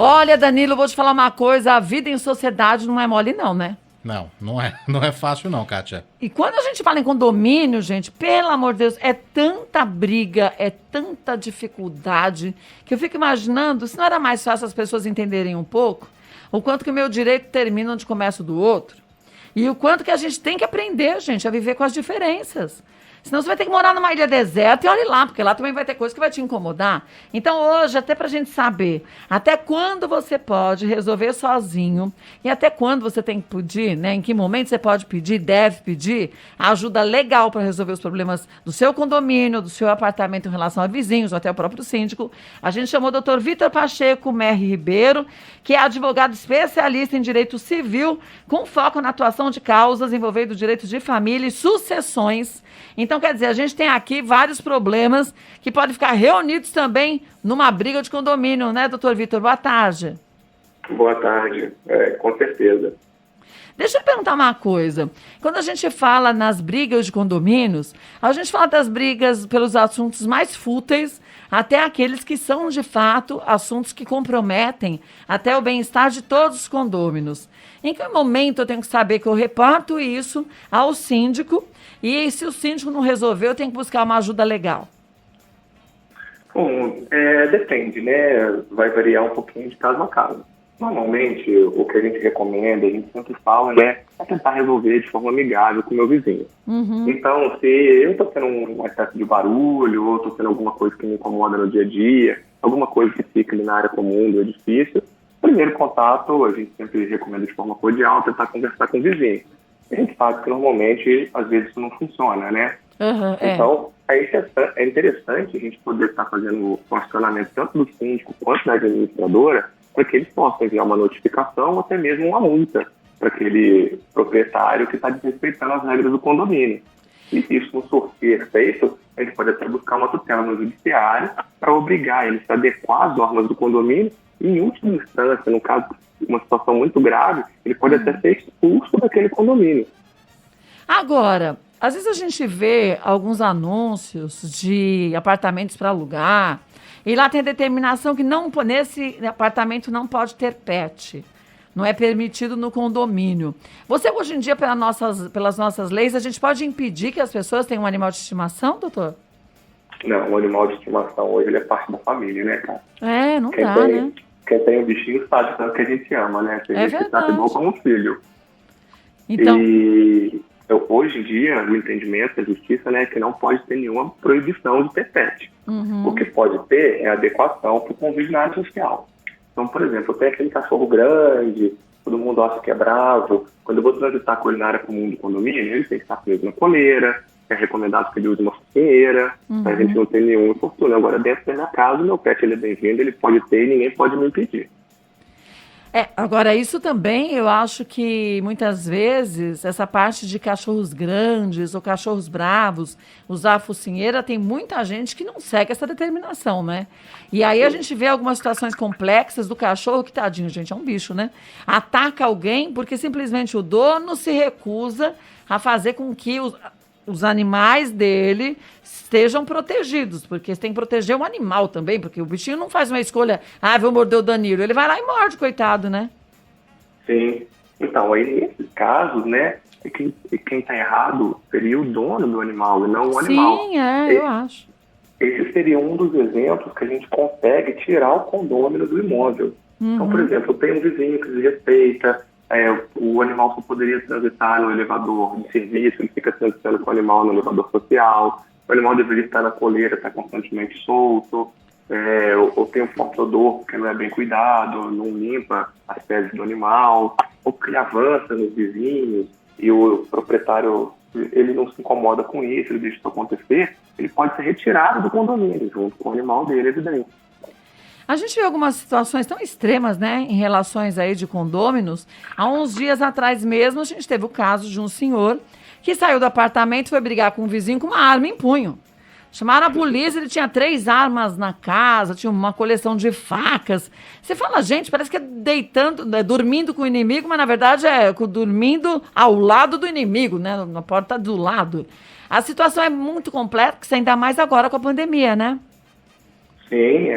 Olha, Danilo, vou te falar uma coisa, a vida em sociedade não é mole não, né? Não é fácil não, Kátia. E quando a gente fala em condomínio, gente, pelo amor de Deus, é tanta briga, é tanta dificuldade, que eu fico imaginando se não era mais fácil as pessoas entenderem um pouco o quanto que o meu direito termina onde começa o do outro. E o quanto que a gente tem que aprender, gente, a viver com as diferenças. Senão você vai ter que morar numa ilha deserta e olhe lá, porque lá também vai ter coisa que vai te incomodar. Então hoje, até pra gente saber até quando você pode resolver sozinho e até quando você tem que pedir, né? Em que momento você pode pedir, deve pedir ajuda legal para resolver os problemas do seu condomínio, do seu apartamento em relação a vizinhos, ou até o próprio síndico. A gente chamou o Dr. Vitor Pacheco Merri Ribeiro, que é advogado especialista em direito civil, com foco na atuação de causas envolvendo direitos de família e sucessões. Então, quer dizer, a gente tem aqui vários problemas que podem ficar reunidos também numa briga de condomínio, né, doutor Vitor? Boa tarde. Boa tarde, com certeza. Deixa eu perguntar uma coisa. Quando a gente fala nas brigas de condomínios, a gente fala das brigas pelos assuntos mais fúteis, até aqueles que são, de fato, assuntos que comprometem até o bem-estar de todos os condôminos. Em que momento eu tenho que saber que eu reporto isso ao síndico e se o síndico não resolver, eu tenho que buscar uma ajuda legal? Bom, depende, né? Vai variar um pouquinho de caso a caso. Normalmente, o que a gente recomenda, a gente sempre fala, né, é tentar resolver de forma amigável com o meu vizinho. Uhum. Então, se eu estou tendo um excesso de barulho, ou estou tendo alguma coisa que me incomoda no dia a dia, alguma coisa que fica ali na área comum do edifício, primeiro contato, a gente sempre recomenda de forma cordial tentar conversar com o vizinho. A gente sabe que normalmente, às vezes, isso não funciona, né? Uhum, Então, é interessante a gente poder estar fazendo o acionamento tanto do síndico quanto da administradora, para que eles possam enviar uma notificação ou até mesmo uma multa para aquele proprietário que está desrespeitando as regras do condomínio. E se isso não for feito, a gente pode até buscar uma tutela no judiciário para obrigar eles a adequar as normas do condomínio e, em última instância, no caso de uma situação muito grave, ele pode até ser expulso daquele condomínio. Agora, às vezes a gente vê alguns anúncios de apartamentos para alugar e lá tem a determinação que nesse apartamento não pode ter pet. Não é permitido no condomínio. Você, hoje em dia, pelas nossas leis, a gente pode impedir que as pessoas tenham um animal de estimação, doutor? Não, o animal de estimação hoje ele é parte da família, né, cara? Não dá, né? Quem tem um bichinho sabe tanto que a gente ama, né? A gente trata igual como um filho. Então... E hoje em dia, o entendimento da justiça, né, é que não pode ter nenhuma proibição de ter pet. Uhum. O que pode ter é adequação para o convívio na área social. Então, por exemplo, eu tenho aquele cachorro grande, todo mundo acha que é bravo. Quando eu vou transitar com ele na área comum do condomínio, ele tem que estar preso na coleira, é recomendado que ele use uma focinheira, para a gente não ter nenhum infortúnio. Agora, dentro da minha casa, o meu pet ele é bem-vindo, ele pode ter e ninguém pode me impedir. Agora, isso também, eu acho que muitas vezes, essa parte de cachorros grandes ou cachorros bravos, usar a focinheira, tem muita gente que não segue essa determinação, né? E aí a gente vê algumas situações complexas do cachorro, que tadinho, gente, é um bicho, né? Ataca alguém porque simplesmente o dono se recusa a fazer com que os animais dele estejam protegidos, porque você tem que proteger o animal também, porque o bichinho não faz uma escolha, vou morder o Danilo, ele vai lá e morde, coitado, né? Sim, então, aí nesses casos, né, quem está errado seria o dono do animal e não o animal. Sim, eu acho. Esse seria um dos exemplos que a gente consegue tirar o condômino do imóvel. Então, por exemplo, tem um vizinho que desrespeita, o animal só poderia transitar no elevador de serviço, ele fica transitando com o animal no elevador social, o animal deveria estar na coleira, está constantemente solto, ou tem um forte odor porque não é bem cuidado, não limpa as fezes do animal, ou porque ele avança nos vizinhos e o proprietário ele não se incomoda com isso, ele deixa isso acontecer, ele pode ser retirado do condomínio, junto com o animal dele, evidente. A gente vê algumas situações tão extremas, né, em relações aí de condôminos. Há uns dias atrás mesmo, a gente teve o caso de um senhor que saiu do apartamento e foi brigar com um vizinho com uma arma em punho. Chamaram a polícia, ele tinha 3 armas na casa, tinha uma coleção de facas. Você fala, gente, parece que é dormindo com o inimigo, mas na verdade é dormindo ao lado do inimigo, né, na porta do lado. A situação é muito complexa, ainda mais agora com a pandemia, né? Sim,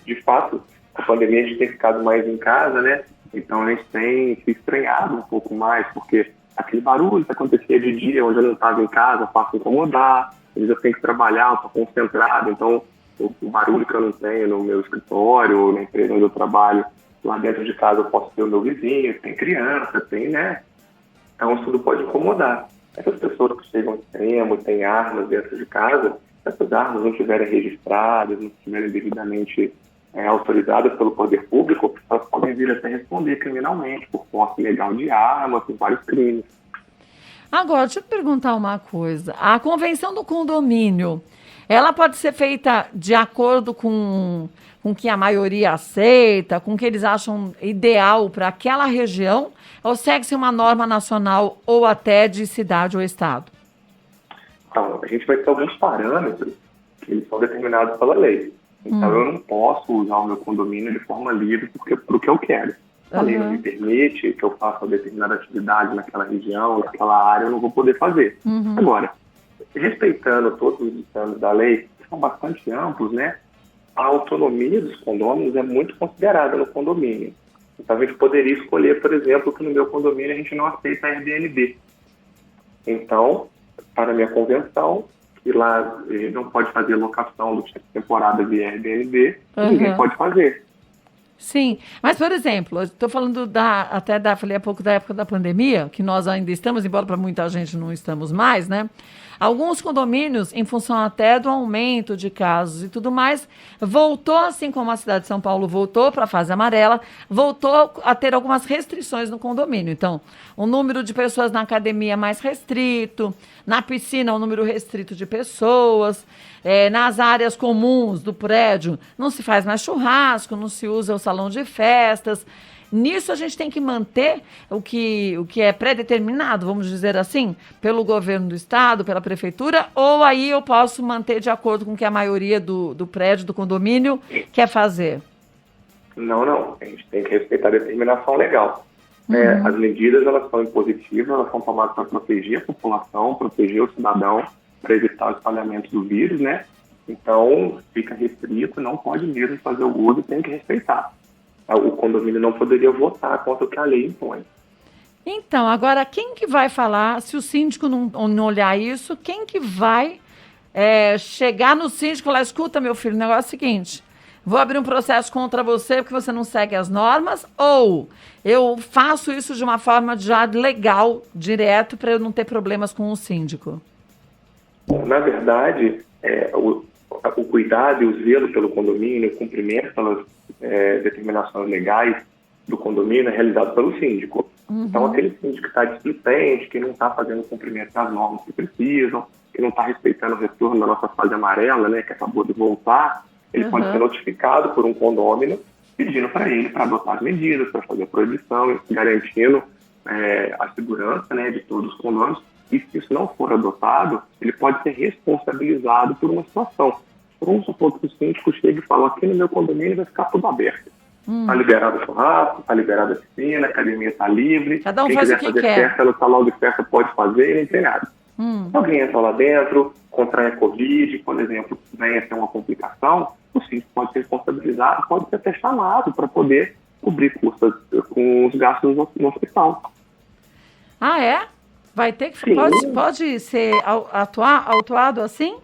de fato, a pandemia a gente tem ficado mais em casa, né? Então a gente tem se estranhado um pouco mais, porque aquele barulho que acontecia de dia, onde eu não estava em casa, passa a incomodar, eles eu tenho que trabalhar, eu estou concentrado, então o barulho que eu não tenho no meu escritório, ou na empresa onde eu trabalho, lá dentro de casa eu posso ter o meu vizinho, tem criança, tem, né? Então isso tudo pode incomodar. Essas pessoas que chegam ao extremo, têm armas dentro de casa, se essas armas não estiverem registradas, não estiverem devidamente autorizadas pelo poder público, elas podem vir até responder criminalmente por posse ilegal de armas, por vários crimes. Agora, deixa eu perguntar uma coisa. A convenção do condomínio, ela pode ser feita de acordo com o que a maioria aceita, com o que eles acham ideal para aquela região, ou segue-se uma norma nacional ou até de cidade ou estado? Então, a gente vai ter alguns parâmetros que eles são determinados pela lei. Então, eu não posso usar o meu condomínio de forma livre pro que eu quero. A lei não me permite que eu faça determinada atividade naquela região, naquela área, eu não vou poder fazer. Agora, respeitando todos os ditames da lei, que são bastante amplos, né? A autonomia dos condôminos é muito considerada no condomínio. Então, a gente poderia escolher, por exemplo, que no meu condomínio a gente não aceita Airbnb. Então, para a minha convenção, que lá não pode fazer locação do tipo de temporada de Airbnb, ninguém pode fazer. Sim, mas, por exemplo, eu estou falando falei há pouco da época da pandemia, que nós ainda estamos, embora para muita gente não estamos mais, né? Alguns condomínios, em função até do aumento de casos e tudo mais, voltou, assim como a cidade de São Paulo voltou para a fase amarela, voltou a ter algumas restrições no condomínio. Então, o número de pessoas na academia é mais restrito, na piscina o número restrito de pessoas, nas áreas comuns do prédio não se faz mais churrasco, não se usa o salão de festas. Nisso a gente tem que manter o que é pré-determinado, vamos dizer assim, pelo governo do estado, pela prefeitura, ou aí eu posso manter de acordo com o que a maioria do prédio, do condomínio, quer fazer? Não. A gente tem que respeitar a determinação legal. As medidas, elas são impositivas, elas são tomadas para proteger a população, proteger o cidadão, para evitar o espalhamento do vírus, né? Então, fica restrito, não pode mesmo fazer o uso, tem que respeitar. O condomínio não poderia votar contra o que a lei impõe. Então, agora, quem que vai falar, se o síndico não olhar isso, quem que vai chegar no síndico e falar, escuta, meu filho, o negócio é o seguinte, vou abrir um processo contra você porque você não segue as normas, ou eu faço isso de uma forma já legal, direto, para eu não ter problemas com o síndico? Na verdade, o cuidado e o zelo pelo condomínio, o cumprimento pelas determinações legais do condomínio é realizado pelo síndico. Então, aquele síndico que está displicente, que não está fazendo o cumprimento das normas que precisam, que não está respeitando o retorno da nossa fase amarela, né, que acabou de voltar, ele pode ser notificado por um condômino pedindo para ele para adotar as medidas, para fazer a proibição, garantindo a segurança, né, de todos os condôminos. E se isso não for adotado, ele pode ser responsabilizado por uma situação. Vamos supor que o síndico chega e fala, aqui no meu condomínio vai ficar tudo aberto. Está liberado o churrasco, está liberada a piscina, a academia está livre. Cada um quem faz quiser o que fazer quer. festa no salão de festa pode fazer e não tem nada. Se alguém entra lá dentro, contrai a Covid, por exemplo, venha ter uma complicação, o síndico pode ser responsabilizado, pode ser até chamado para poder cobrir custas com os gastos no hospital. Ah, é? Vai ter que... Pode ser autuado assim?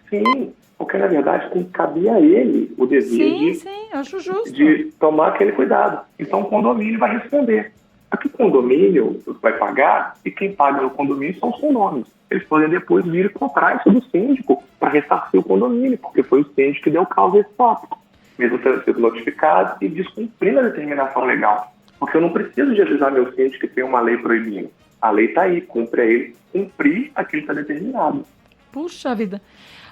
Sim, porque na verdade tem que caber a ele o dever Sim, acho justo. de tomar aquele cuidado. Então o condomínio vai responder. Aqui o condomínio vai pagar e quem paga no condomínio são os condôminos. Eles podem depois vir e comprar isso do síndico para ressarcir o condomínio, porque foi o síndico que deu causa a esse tópico. Mesmo tendo sido notificado e descumprindo a determinação legal. Porque eu não preciso de avisar meu síndico que tem uma lei proibindo. A lei está aí, cumpre a ele cumprir aquilo que está determinado. Puxa vida.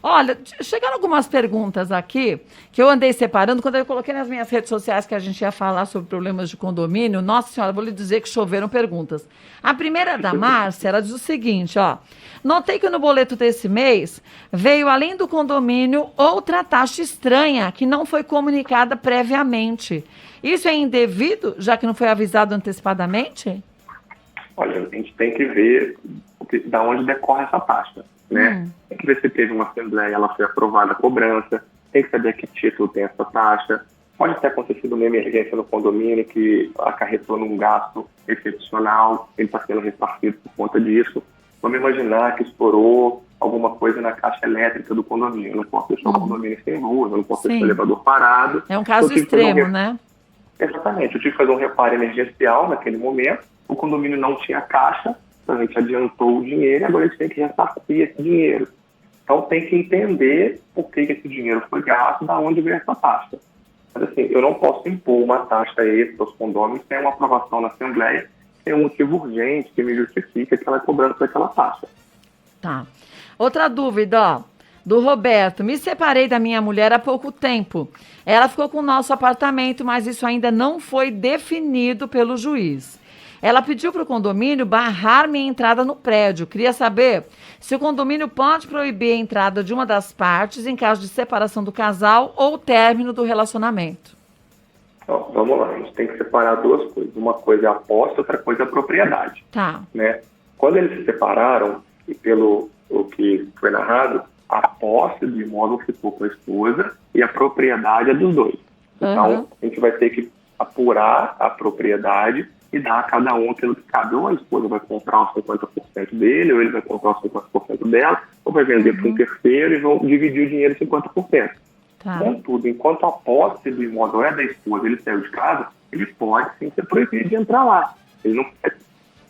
Olha, chegaram algumas perguntas aqui que eu andei separando. Quando eu coloquei nas minhas redes sociais que a gente ia falar sobre problemas de condomínio, nossa senhora, vou lhe dizer que choveram perguntas. A primeira da Márcia, ela diz o seguinte, ó. Notei que no boleto desse mês veio, além do condomínio, outra taxa estranha que não foi comunicada previamente. Isso é indevido, já que não foi avisado antecipadamente? Olha, a gente tem que ver da onde decorre essa taxa, né? Tem que ver se teve uma assembleia, ela foi aprovada a cobrança, tem que saber a que título tem essa taxa. Pode ter acontecido uma emergência no condomínio que acarretou num gasto excepcional, ele está sendo ressarcido por conta disso. Vamos imaginar que estourou alguma coisa na caixa elétrica do condomínio. Eu não posso deixar o condomínio sem luz, eu não posso deixar o elevador parado. É um caso extremo, né? Exatamente. Eu tive que fazer um reparo emergencial naquele momento. O condomínio não tinha caixa, então a gente adiantou o dinheiro e agora a gente tem que ressarcir esse dinheiro. Então tem que entender por que esse dinheiro foi gasto, da onde veio essa taxa. Mas assim, eu não posso impor uma taxa extra aos condôminos sem uma aprovação na Assembleia, sem um motivo urgente que me justifique aquela cobrança daquela taxa. Tá. Outra dúvida, ó, do Roberto. Me separei da minha mulher há pouco tempo. Ela ficou com o nosso apartamento, mas isso ainda não foi definido pelo juiz. Ela pediu para o condomínio barrar minha entrada no prédio. Queria saber se o condomínio pode proibir a entrada de uma das partes em caso de separação do casal ou término do relacionamento. Então, vamos lá, a gente tem que separar duas coisas. Uma coisa é a posse, outra coisa é a propriedade. Tá. Né? Quando eles se separaram, e pelo o que foi narrado, a posse do imóvel ficou com a esposa e a propriedade é dos dois. Então, a gente vai ter que apurar a propriedade e dar a cada um aquilo que cabe. Ou a esposa vai comprar os 50% dele, ou ele vai comprar os 50% dela, ou vai vender para um terceiro e vão dividir o dinheiro em 50%. Tá. Contudo, enquanto a posse do imóvel é da esposa, ele saiu de casa, ele pode sim ser proibido de entrar lá. Ele não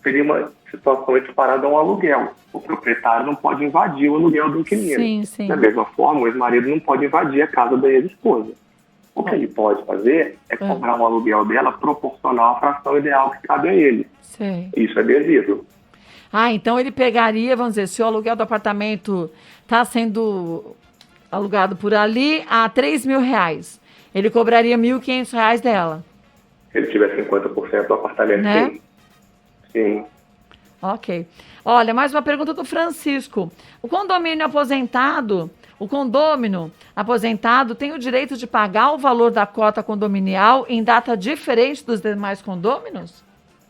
seria uma situação equiparada a um aluguel. O proprietário não pode invadir o aluguel do inquilino. Sim, sim. Da mesma forma, o ex-marido não pode invadir a casa da ex-esposa. O que ele pode fazer é cobrar um aluguel dela proporcional à fração ideal que cabe a ele. Sei. Isso é devido. Ah, então ele pegaria, vamos dizer, se o aluguel do apartamento está sendo alugado por ali a R$3.000, ele cobraria R$1.500 dela. Se ele tiver 50% do apartamento, né? sim. Sim. Ok. Olha, mais uma pergunta do Francisco. O condomínio aposentado tem o direito de pagar o valor da cota condominial em data diferente dos demais condôminos?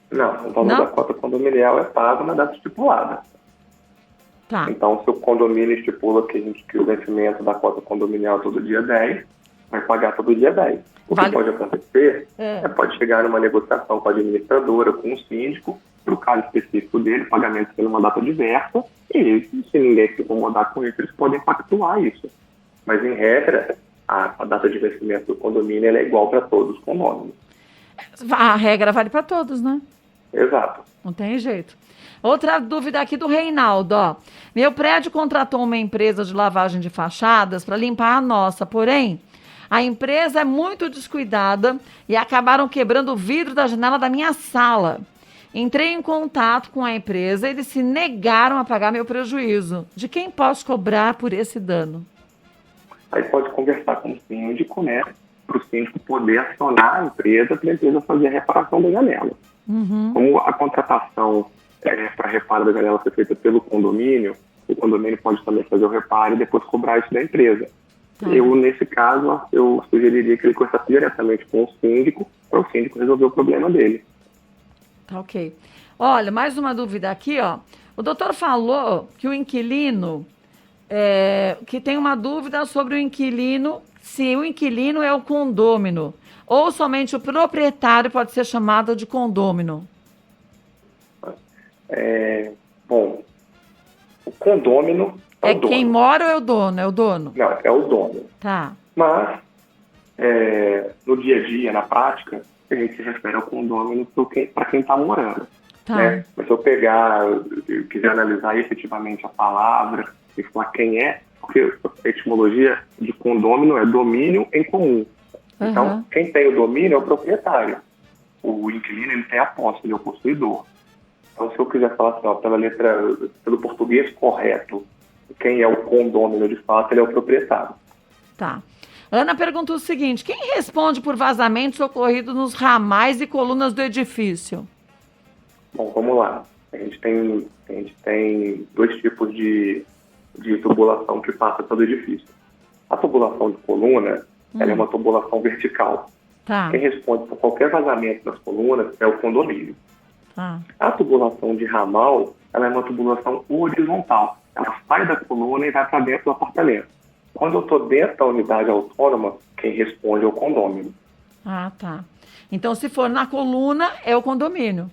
Não, o valor da cota condominial é pago na data estipulada. Tá. Então, se o condomínio estipula que o vencimento da cota condominial é todo dia 10, vai pagar todo dia 10. O que pode acontecer pode chegar numa negociação com a administradora, com o síndico, para o caso específico dele, pagamento sendo uma data diversa, e se ninguém se incomodar com isso, eles podem pactuar isso. Mas, em regra, a data de vencimento do condomínio ela é igual para todos os condôminos. A regra vale para todos, né? Exato. Não tem jeito. Outra dúvida aqui do Reinaldo, ó. Meu prédio contratou uma empresa de lavagem de fachadas para limpar a nossa, porém, a empresa é muito descuidada e acabaram quebrando o vidro da janela da minha sala. Entrei em contato com a empresa e eles se negaram a pagar meu prejuízo. De quem posso cobrar por esse dano? Aí pode conversar com o síndico, né? Para o síndico poder acionar a empresa para a empresa fazer a reparação da janela. Como a contratação para reparo da janela ser feita pelo condomínio, o condomínio pode também fazer o reparo e depois cobrar isso da empresa. Eu, nesse caso, eu sugeriria que ele conversasse diretamente com o síndico para o síndico resolver o problema dele. Tá, ok. Olha, mais uma dúvida aqui, ó. O doutor falou que o inquilino, que tem uma dúvida sobre o inquilino, se o inquilino é o condômino, ou somente o proprietário pode ser chamado de condômino. Bom, o condômino é o dono. Quem mora ou é o dono? É o dono? Não, é o dono. Tá. Mas, no dia a dia, na prática, a gente se refere ao condômino para quem está morando. Tá. Né? Mas se eu quiser analisar efetivamente a palavra e falar quem é, porque a etimologia de condômino é domínio em comum. Então, quem tem o domínio é o proprietário. O inquilino, ele tem a posse, ele é o possuidor. Então, se eu quiser falar assim, pelo português correto, quem é o condômino de fato, ele é o proprietário. Tá. Ana perguntou o seguinte: quem responde por vazamentos ocorridos nos ramais e colunas do edifício? Bom, vamos lá. A gente tem dois tipos de tubulação que passa pelo edifício. A tubulação de coluna, ela é uma tubulação vertical. Tá. Quem responde por qualquer vazamento das colunas é o condomínio. Tá. A tubulação de ramal, ela é uma tubulação horizontal. Ela sai da coluna e vai para dentro do apartamento. Quando eu estou dentro da unidade autônoma, quem responde é o condômino. Ah, tá. Então, se for na coluna, é o condomínio.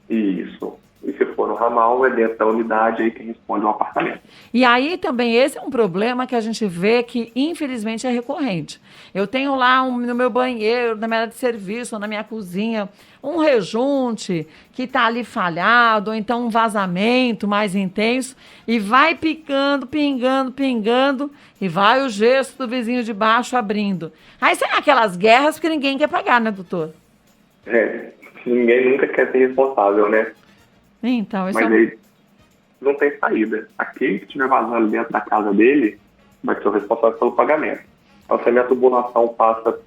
Isso. E se for no ramal, é dentro da unidade aí que responde ao apartamento. E aí também esse é um problema que a gente vê que, infelizmente, é recorrente. Eu tenho lá no meu banheiro, na minha área de serviço, ou na minha cozinha, um rejunte que está ali falhado, ou então um vazamento mais intenso, e vai picando, pingando, e vai o gesso do vizinho de baixo abrindo. Aí sai aquelas guerras que ninguém quer pagar, né, doutor? Ninguém nunca quer ser responsável, né? Então, isso Mas aí não tem saída. Aquele que estiver vazando dentro da casa dele vai ser o responsável pelo pagamento. Então, se a minha tubulação passa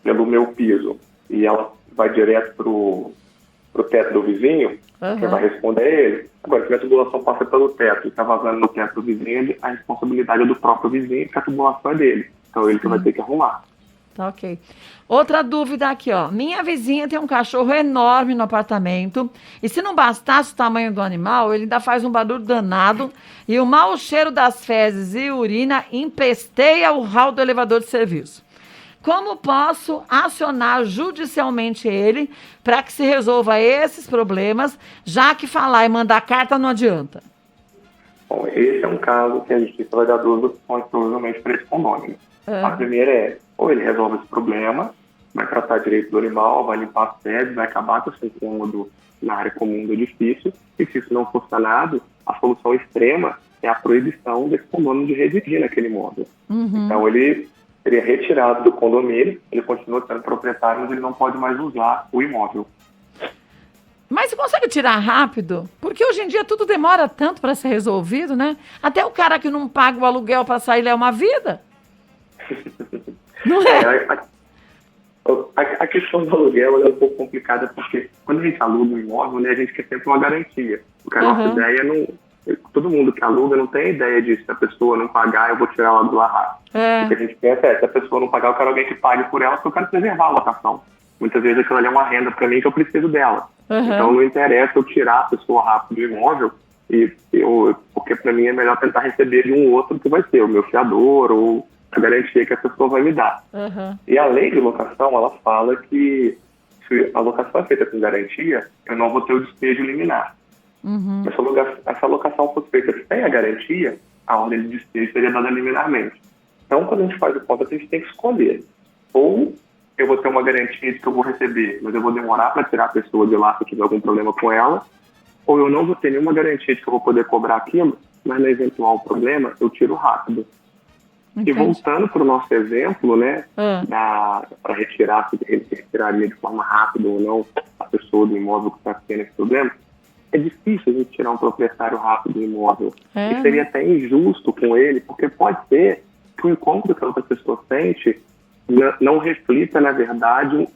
pelo meu piso e ela vai direto pro teto do vizinho, quem vai responder é ele. Agora, se a minha tubulação passa pelo teto e está vazando no teto do vizinho, a responsabilidade é do próprio vizinho, porque a tubulação é dele. Então, ele que vai ter que arrumar. Tá, ok. Outra dúvida aqui, ó. Minha vizinha tem um cachorro enorme no apartamento e se não bastasse o tamanho do animal, ele ainda faz um barulho danado e o mau cheiro das fezes e urina empesteia o hall do elevador de serviço. Como posso acionar judicialmente ele para que se resolva esses problemas, já que falar e mandar carta não adianta? Bom, esse é um caso que a justiça vai dar duas opções provavelmente para esse condomínio. A primeira é, ou ele resolve esse problema, vai tratar direito do animal, vai limpar as fezes, vai acabar com esse incômodo na área comum do edifício, e se isso não for sanado, a solução extrema é a proibição desse condomínio de residir naquele imóvel. Então ele seria retirado do condomínio, ele continua sendo proprietário, mas ele não pode mais usar o imóvel. Mas você consegue tirar rápido? Porque hoje em dia tudo demora tanto para ser resolvido, né? Até o cara que não paga o aluguel para sair leva uma vida. Não é? A questão do aluguel é um pouco complicada porque quando a gente aluga um imóvel, né, a gente quer sempre uma garantia. Porque a nossa ideia não... Todo mundo que aluga não tem ideia disso. Se a pessoa não pagar, eu vou tirar ela do larrar. O que a gente pensa é, se a pessoa não pagar, eu quero alguém que pague por ela, porque eu quero preservar a locação. Muitas vezes aquilo ali é uma renda para mim que eu preciso dela. Então não interessa eu tirar a pessoa rápido do imóvel, porque para mim é melhor tentar receber de um outro que vai ser o meu fiador ou a garantia que a pessoa vai me dar. E a lei de locação, ela fala que se a locação é feita com garantia, eu não vou ter o despejo liminar. Mas se essa locação fosse feita sem a garantia, a ordem de despejo seria dada liminarmente. Então, quando a gente faz o contrato, a gente tem que escolher. Ou eu vou ter uma garantia de que eu vou receber, mas eu vou demorar para tirar a pessoa de lá se eu tiver algum problema com ela, ou eu não vou ter nenhuma garantia de que eu vou poder cobrar aquilo, mas no eventual problema, eu tiro rápido. Entendi. E voltando para o nosso exemplo, né, para retirar, se ele retiraria de forma rápida ou não a pessoa do imóvel que está tendo esse problema, é difícil a gente tirar um proprietário rápido do imóvel. E seria até injusto com ele, porque pode ser que o incômodo que a outra pessoa sente não reflita, na verdade,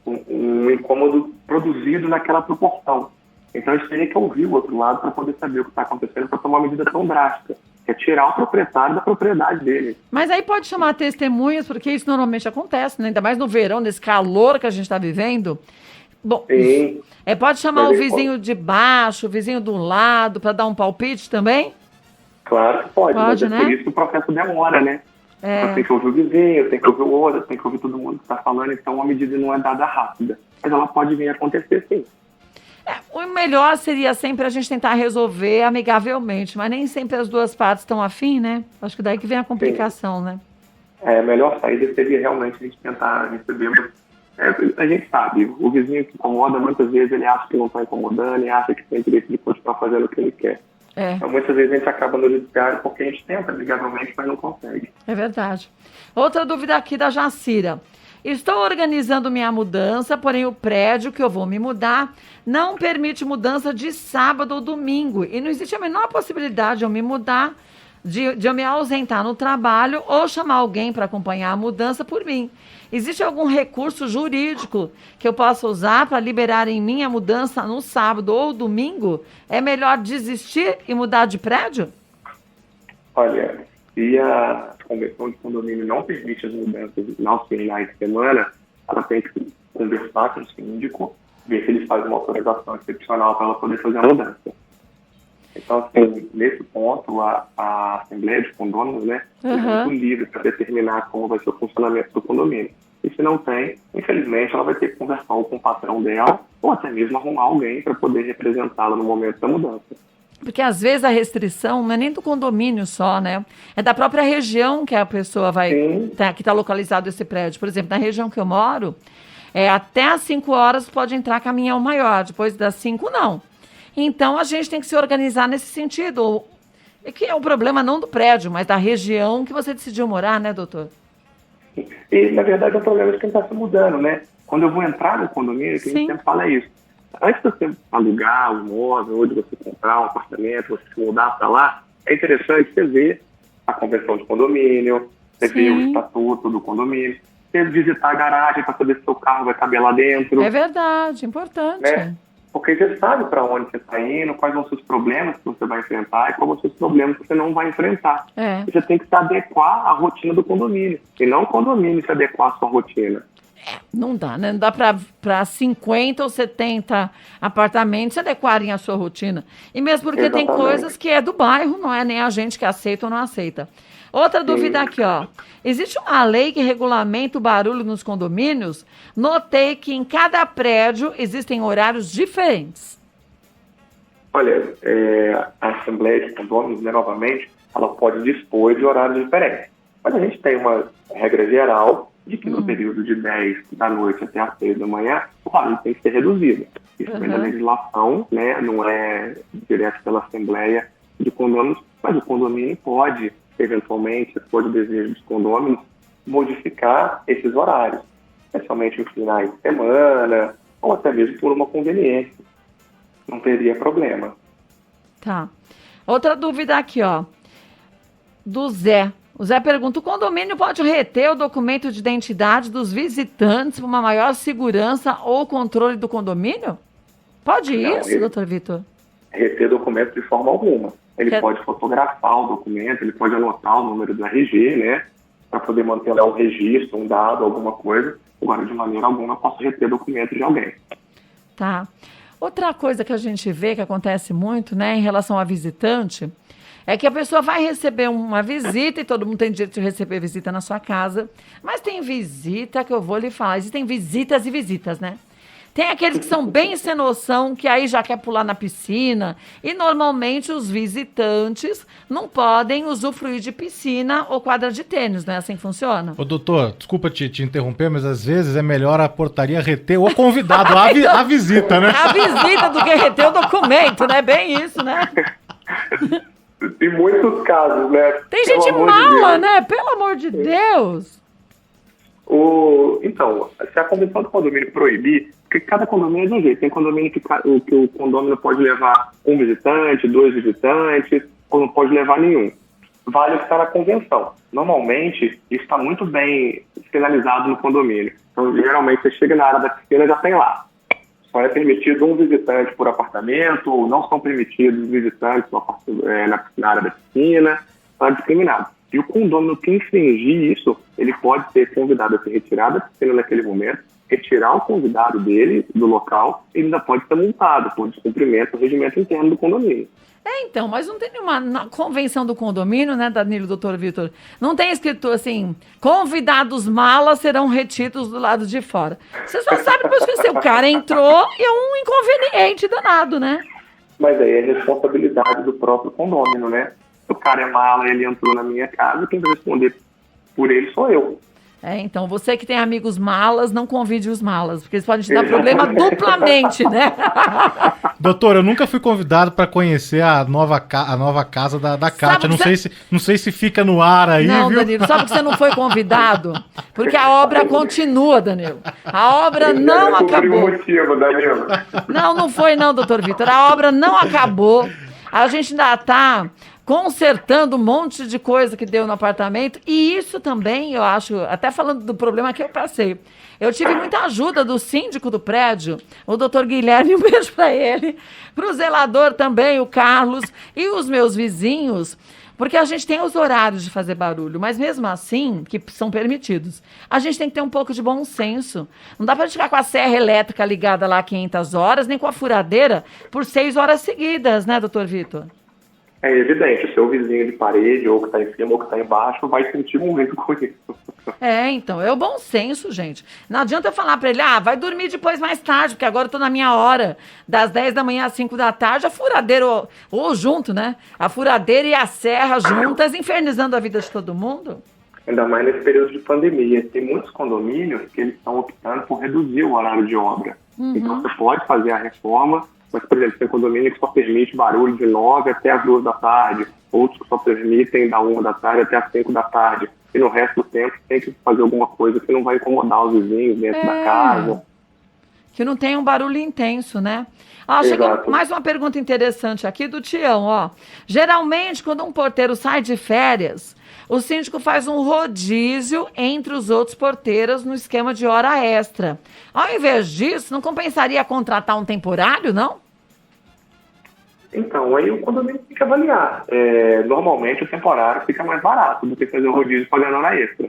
um incômodo produzido naquela proporção. Então, a gente teria que ouvir o outro lado para poder saber o que está acontecendo, para tomar uma medida tão drástica, que é tirar o proprietário da propriedade dele. Mas aí pode chamar testemunhas, porque isso normalmente acontece, né? Ainda mais no verão, nesse calor que a gente está vivendo. Bom, pode chamar o vizinho de baixo, o vizinho do lado, para dar um palpite também? Claro que pode, mas né? Por isso que o processo demora, né? Então, tem que ouvir o vizinho, tem que ouvir o outro, tem que ouvir todo mundo que está falando, então a medida não é dada rápida. Mas ela pode vir a acontecer, sim. O melhor seria sempre a gente tentar resolver amigavelmente, mas nem sempre as duas partes estão afim, né? Acho que daí que vem a complicação, né? A melhor saída seria realmente a gente tentar receber. A gente sabe, o vizinho que incomoda, muitas vezes ele acha que não está incomodando e acha que tem direito de continuar fazendo o que ele quer. Então, muitas vezes a gente acaba no judiciário porque a gente tenta amigavelmente, mas não consegue. É verdade. Outra dúvida aqui da Jacira. Estou organizando minha mudança, porém o prédio que eu vou me mudar não permite mudança de sábado ou domingo. E não existe a menor possibilidade de eu me mudar, de eu me ausentar no trabalho ou chamar alguém para acompanhar a mudança por mim. Existe algum recurso jurídico que eu possa usar para liberar em mim a mudança no sábado ou domingo? É melhor desistir e mudar de prédio? Olha, se a convenção de condomínio não permite as mudanças nos finais de semana, ela tem que conversar com o síndico, ver se ele faz uma autorização excepcional para ela poder fazer a mudança. Então, assim, nesse ponto, a Assembleia de Condôminos, né, é muito livre para determinar como vai ser o funcionamento do condomínio. E se não tem, infelizmente, ela vai ter que conversar ou com o patrão dela, ou até mesmo arrumar alguém para poder representá-la no momento da mudança. Porque às vezes a restrição não é nem do condomínio só, né? É da própria região que a pessoa vai... que está localizado esse prédio. Por exemplo, na região que eu moro, até às 5 horas pode entrar caminhão maior, depois das 5 não. Então a gente tem que se organizar nesse sentido. Que é um problema não do prédio, mas da região que você decidiu morar, né, doutor? E, na verdade, é um problema de quem está se mudando, né? Quando eu vou entrar no condomínio, que a gente sempre fala isso. Antes de você alugar um imóvel, ou de você comprar um apartamento, você se mudar para lá, é interessante você ver a convenção de condomínio, você ver o estatuto do condomínio, você visitar a garagem para saber se seu carro vai caber lá dentro. É verdade, importante. Né? Porque você sabe para onde você está indo, quais vão ser os problemas que você vai enfrentar e quais vão ser os problemas que você não vai enfrentar. Você tem que se adequar à rotina do condomínio, e não o condomínio se adequar à sua rotina. Não dá, né? Não dá para 50 ou 70 apartamentos se adequarem à sua rotina. E mesmo porque tem coisas que é do bairro, não é nem a gente que aceita ou não aceita. Outra dúvida aqui, ó. Existe uma lei que regulamenta o barulho nos condomínios? Notei que em cada prédio existem horários diferentes. Olha, a Assembleia de Condôminos, né, novamente, ela pode dispor de horários diferentes. Mas a gente tem uma regra geral de que no período de 10 da noite até as 6 da manhã, o barulho tem que ser reduzido. Isso vem da legislação, né, não é direto pela Assembleia de Condôminos, mas o condomínio pode, eventualmente, se for de desejo dos condôminos, modificar esses horários, especialmente nos finais de semana, ou até mesmo por uma conveniência. Não teria problema. Tá. Outra dúvida aqui, ó, do Zé. O Zé pergunta, o condomínio pode reter o documento de identidade dos visitantes para uma maior segurança ou controle do condomínio? Pode isso, doutor Vitor? Reter documento de forma alguma. Ele pode fotografar o documento, ele pode anotar o número do RG, né? Para poder manter lá um registro, um dado, alguma coisa. Agora, de maneira alguma, eu posso reter documento de alguém. Tá. Outra coisa que a gente vê que acontece muito, né, em relação a visitante, é que a pessoa vai receber uma visita, e todo mundo tem direito de receber visita na sua casa, mas tem visita que eu vou lhe falar, existem visitas e visitas, né? Tem aqueles que são bem sem noção, que aí já quer pular na piscina, e normalmente os visitantes não podem usufruir de piscina ou quadra de tênis, não é assim que funciona? Ô doutor, desculpa te interromper, mas às vezes é melhor a portaria reter o convidado, a visita, né? A visita do que reter o documento, né? Bem isso, né? Em muitos casos, né? Tem gente mala, né? Pelo amor de Deus. Então, se a convenção do condomínio proibir, porque cada condomínio é de um jeito. Tem condomínio que o condomínio pode levar um visitante, 2 visitantes, ou não pode levar nenhum. Vale o que está na convenção. Normalmente, isso está muito bem sinalizado no condomínio. Então, geralmente, você chega na área da piscina e já tem lá. Só é permitido um visitante por apartamento, ou não são permitidos visitantes na área da piscina, está discriminado. E o condomínio que infringir isso, ele pode ser convidado a se retirar da piscina naquele momento, retirar o convidado dele do local, e ainda pode ser multado por descumprimento do regimento interno do condomínio. Então, mas não tem nenhuma na convenção do condomínio, né, Danilo, doutor Vitor? Não tem escrito assim, convidados malas serão retidos do lado de fora. Você só sabe depois que o cara entrou e é um inconveniente danado, né? Mas aí é responsabilidade do próprio condomínio, né? Se o cara é mala, ele entrou na minha casa, quem vai responder por ele sou eu. Então, você que tem amigos malas, não convide os malas, porque eles podem te dar problema duplamente, né? Doutor, eu nunca fui convidado para conhecer a nova casa da Kátia. Não sei se fica no ar aí, não, viu? Danilo, sabe que você não foi convidado? Porque a obra continua, Danilo. A obra não acabou. Motivo, Danilo. Não foi não, doutor Vitor. A obra não acabou. A gente ainda está consertando um monte de coisa que deu no apartamento. E isso também, eu acho, até falando do problema que eu passei, eu tive muita ajuda do síndico do prédio, o doutor Guilherme, um beijo para ele, para o zelador também, o Carlos, e os meus vizinhos, porque a gente tem os horários de fazer barulho, mas mesmo assim, que são permitidos, a gente tem que ter um pouco de bom senso. Não dá para ficar com a serra elétrica ligada lá 500 horas, nem com a furadeira por 6 horas seguidas, né, doutor Vitor? É evidente, o seu vizinho de parede, ou que está em cima, ou que está embaixo, vai sentir muito com isso. Então, é o bom senso, gente. Não adianta eu falar pra ele, vai dormir depois mais tarde, porque agora eu tô na minha hora, das 10 da manhã às 5 da tarde, a furadeira, ou junto, né? A furadeira e a serra juntas, infernizando a vida de todo mundo. Ainda mais nesse período de pandemia. Tem muitos condomínios que eles estão optando por reduzir o horário de obra. Então, você pode fazer a reforma, mas, por exemplo, tem condomínio que só permite barulho de 9 até as 2 da tarde, outros que só permitem da 1 da tarde até as 5 da tarde. E no resto do tempo tem que fazer alguma coisa que não vai incomodar os vizinhos dentro da casa. Que não tem um barulho intenso, né? Chegou mais uma pergunta interessante aqui do Tião, ó. Geralmente, quando um porteiro sai de férias, o síndico faz um rodízio entre os outros porteiros no esquema de hora extra. Ao invés disso, não compensaria contratar um temporário, não? Então, aí o condomínio tem que avaliar. Normalmente o temporário fica mais barato do que fazer o rodízio pagando hora extra.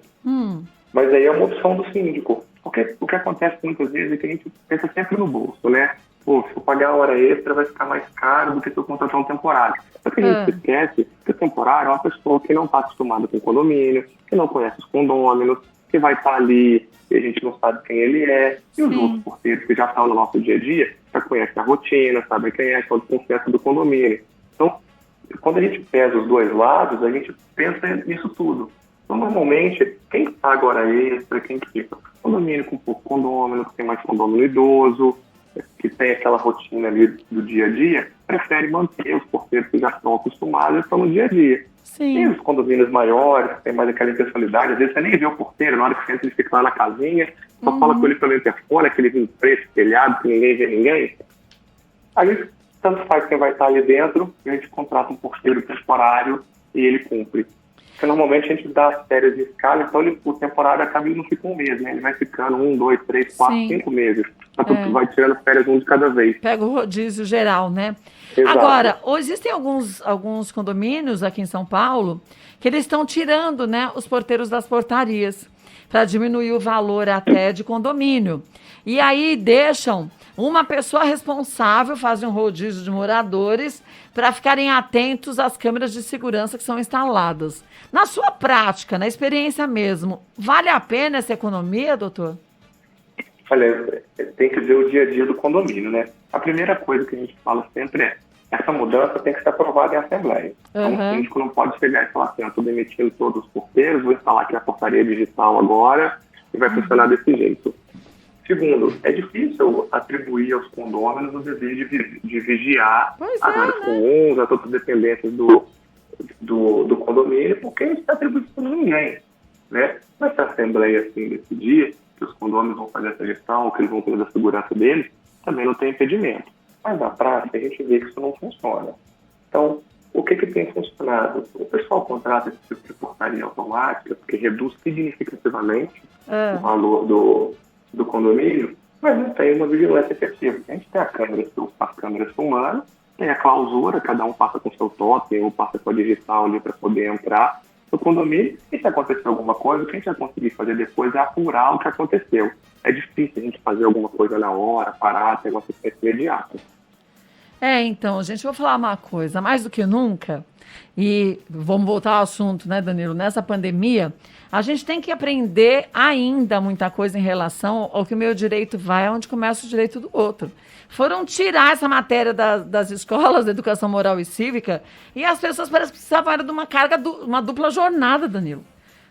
Mas aí é uma opção do síndico. Porque o que acontece muitas vezes é que a gente pensa sempre no bolso, né? Pô, se eu pagar a hora extra vai ficar mais caro do que se eu contratar um temporário. Só que a gente esquece que o temporário é uma pessoa que não está acostumada com o condomínio, que não conhece os condôminos, que vai estar ali e a gente não sabe quem ele é. E os outros porteiros que já estão no nosso dia a dia, já conhecem a rotina, sabem quem é, são de confiança do condomínio. Então, quando a gente pesa os dois lados, a gente pensa nisso tudo. Então, normalmente, quem paga hora extra, quem fica? Condomínio com pouco condômino, que tem mais condômino idoso, que tem aquela rotina ali do dia a dia, prefere manter os porteiros que já estão acostumados e estão no dia a dia. E os condomínios maiores, que tem mais aquela intencionalidade, às vezes você nem vê o porteiro, na hora que você entra ele fica lá na casinha, só fala com ele pelo interfone, aquele vinho preto, telhado, que ninguém vê ninguém. Aí, tanto faz quem vai estar ali dentro, a gente contrata um porteiro temporário e ele cumpre. Porque normalmente a gente dá as férias de escala, então o temporário acaba e não fica um mês, né? Ele vai ficando 1, 2, 3, 4, 5 meses. Vai tirando férias um de cada vez. Pega o rodízio geral, né? Exato. Agora, existem alguns condomínios aqui em São Paulo que eles estão tirando, né, os porteiros das portarias para diminuir o valor até de condomínio. E aí deixam uma pessoa responsável, fazem um rodízio de moradores para ficarem atentos às câmeras de segurança que são instaladas. Na sua prática, na experiência mesmo, vale a pena essa economia, doutor? Olha, tem que ver o dia a dia do condomínio, né? A primeira coisa que a gente fala sempre é: essa mudança tem que ser aprovada em assembleia. Então, o síndico não pode chegar e falar assim: estou demitindo todos os porteiros, vou instalar aqui a portaria digital agora e vai funcionar desse jeito. Segundo, é difícil atribuir aos condôminos o dever de vigiar as áreas comuns, as outras dependências do condomínio, porque isso está atribuído por ninguém, né? Mas se a assembleia assim decidir que os condôminos vão fazer essa gestão, que eles vão ter a segurança deles, também não tem impedimento. Mas na prática a gente vê que isso não funciona. Então, o que tem funcionado? O pessoal contrata esse tipo de portaria automática, porque reduz significativamente o valor do condomínio, mas não tem uma vigilância efetiva. A gente tem as câmeras filmando, tem a clausura, cada um passa com seu totem ou passa com a digital ali para poder entrar no condomínio, e se acontecer alguma coisa, o que a gente vai conseguir fazer depois é apurar o que aconteceu. É difícil a gente fazer alguma coisa na hora, parar, ter uma assistência imediata. Então, gente, eu vou falar uma coisa, mais do que nunca, e vamos voltar ao assunto, né, Danilo? Nessa pandemia, a gente tem que aprender ainda muita coisa em relação ao que o meu direito vai, onde começa o direito do outro. Foram tirar essa matéria das escolas de educação moral e cívica e as pessoas parecem que precisavam de uma carga, uma dupla jornada, Danilo,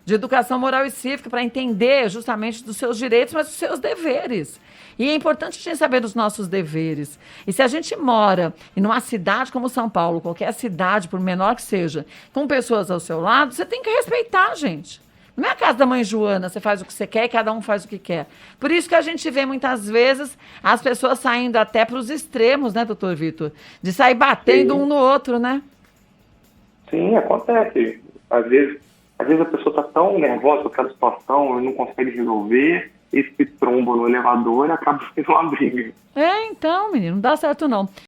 de educação moral e cívica para entender justamente dos seus direitos, mas dos seus deveres. E é importante a gente saber dos nossos deveres. E se a gente mora em uma cidade como São Paulo, qualquer cidade, por menor que seja, com pessoas ao seu lado, você tem que respeitar, gente. Não é a casa da mãe Joana, você faz o que você quer e cada um faz o que quer. Por isso que a gente vê muitas vezes as pessoas saindo até para os extremos, né, doutor Vitor? De sair batendo um no outro, né? Sim, acontece. Às vezes a pessoa está tão nervosa com aquela situação e não consegue resolver, e se tromba no elevador e acaba sendo uma briga. Então, menino, não dá certo não.